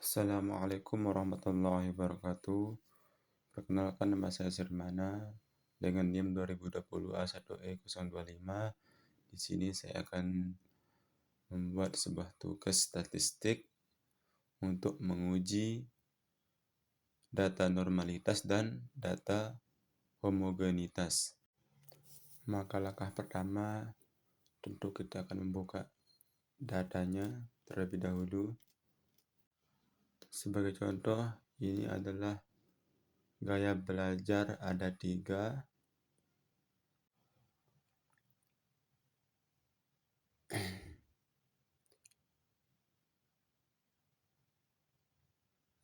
Assalamualaikum warahmatullahi wabarakatuh. Perkenalkan, nama saya Sirmana dengan NIM 2020 A1E025. Di sini saya akan membuat sebuah tugas statistik untuk menguji data normalitas dan data homogenitas. Maka langkah pertama tentu kita akan membuka datanya terlebih dahulu. Sebagai contoh, ini adalah gaya belajar ada 3,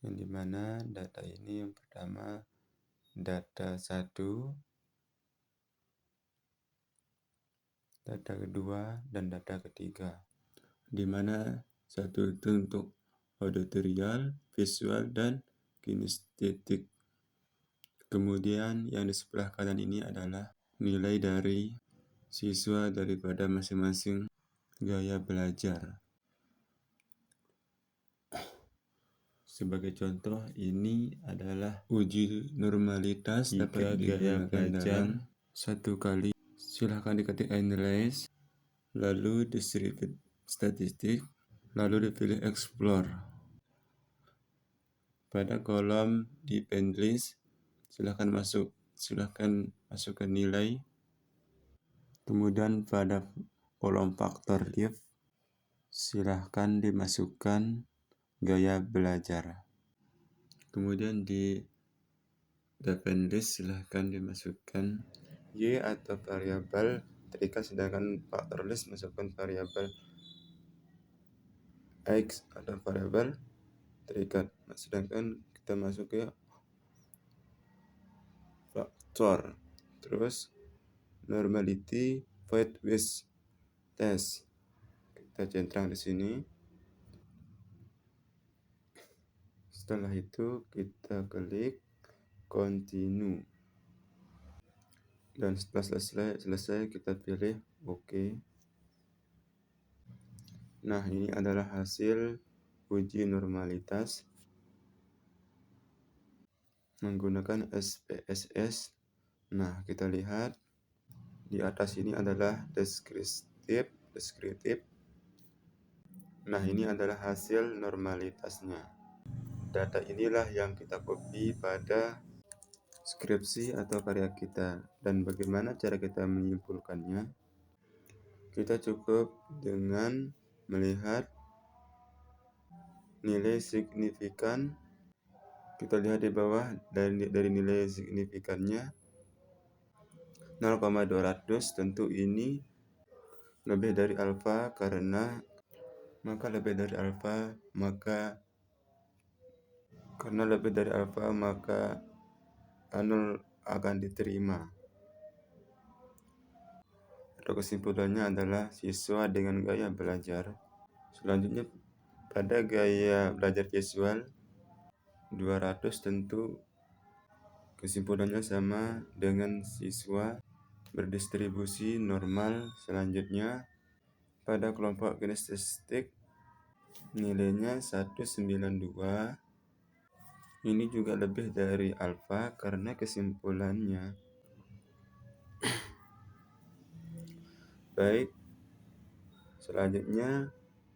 yang dimana data ini yang pertama data 1, data kedua, dan data ketiga. Dimana satu itu untuk auditorial, visual, dan kinestetik. Kemudian yang di sebelah kanan ini adalah nilai dari siswa daripada masing-masing gaya belajar. Sebagai contoh, ini adalah uji normalitas dapat digunakan dalam 1 kali. Silahkan diketik analyze, lalu distribute statistik, lalu dipilih explore. Pada kolom depend list, silahkan masukkan nilai. Kemudian pada kolom faktor if, silahkan dimasukkan gaya belajar. Kemudian di depend list silahkan dimasukkan y atau variabel terikat, sedangkan faktor list masukkan variabel x atau variabel terikat. Sedangkan kita masuk ke faktor, terus normality void with test, kita centang di sini. Setelah itu kita klik continue, dan setelah selesai kita pilih OK. Nah, ini adalah hasil uji normalitas menggunakan SPSS. Nah, kita lihat di atas ini adalah deskriptif. Nah, ini adalah hasil normalitasnya. Data inilah yang kita copy pada skripsi atau karya kita. Dan bagaimana cara kita menyimpulkannya? Kita cukup dengan melihat nilai signifikan. Kita lihat di bawah dari nilai signifikannya 0,200. Tentu ini lebih dari alfa, karena lebih dari alfa maka nol akan diterima. Atau kesimpulannya adalah siswa dengan gaya belajar. Selanjutnya pada gaya belajar visual 200, tentu kesimpulannya sama dengan siswa berdistribusi normal. Selanjutnya pada kelompok kinestetik nilainya 192. Ini juga lebih dari alfa karena kesimpulannya. Baik, selanjutnya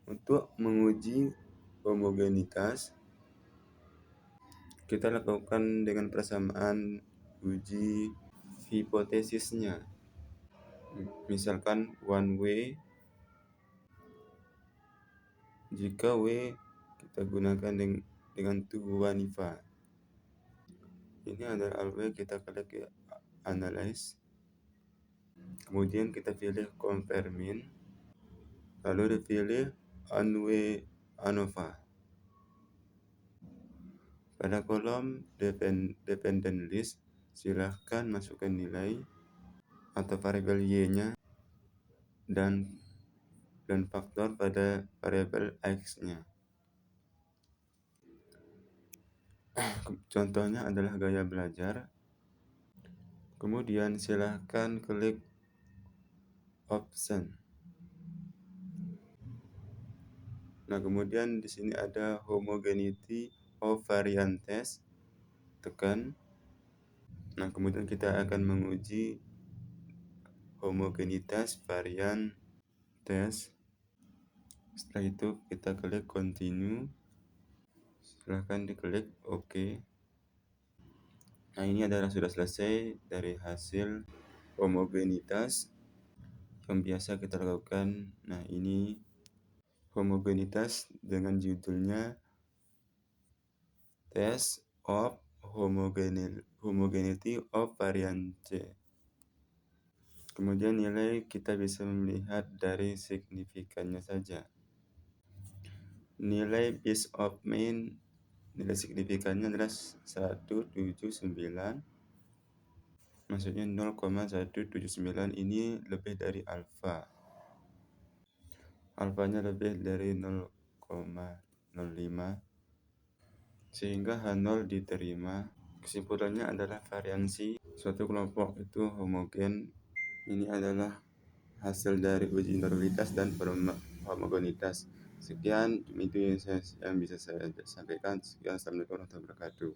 untuk menguji homogenitas, kita lakukan dengan persamaan uji hipotesisnya. Misalkan one way, jika W kita gunakan dengan tubuh Wanifa. Ini adalah alwe, kita klik ke analyze. Kemudian kita pilih confirmin, lalu dipilih unwe ANOVA. Pada kolom dependent list, silahkan masukkan nilai atau variabel y-nya dan faktor pada variabel x-nya. Contohnya adalah gaya belajar. Kemudian silahkan klik option. Nah, kemudian di sini ada homogeneity of variances, tekan. Nah, kemudian kita akan menguji homogenitas varian tes. Setelah itu kita klik continue. Silahkan diklik OK. Nah, ini adalah sudah selesai dari hasil homogenitas yang biasa kita lakukan. Nah, ini homogenitas dengan judulnya Test of Homogeneity of Variant C. Kemudian nilai kita bisa melihat dari signifikannya saja. Nilai base of mean, nilai signifikannya adalah 179. Maksudnya 0,179 ini lebih dari alfa. Alfanya lebih dari 0,05 sehingga H0 diterima. Kesimpulannya adalah variansi suatu kelompok itu homogen. Ini adalah hasil dari uji normalitas dan homogenitas. Sekian, itu yang bisa saya sampaikan. Sekian, assalamualaikum warahmatullahi wabarakatuh.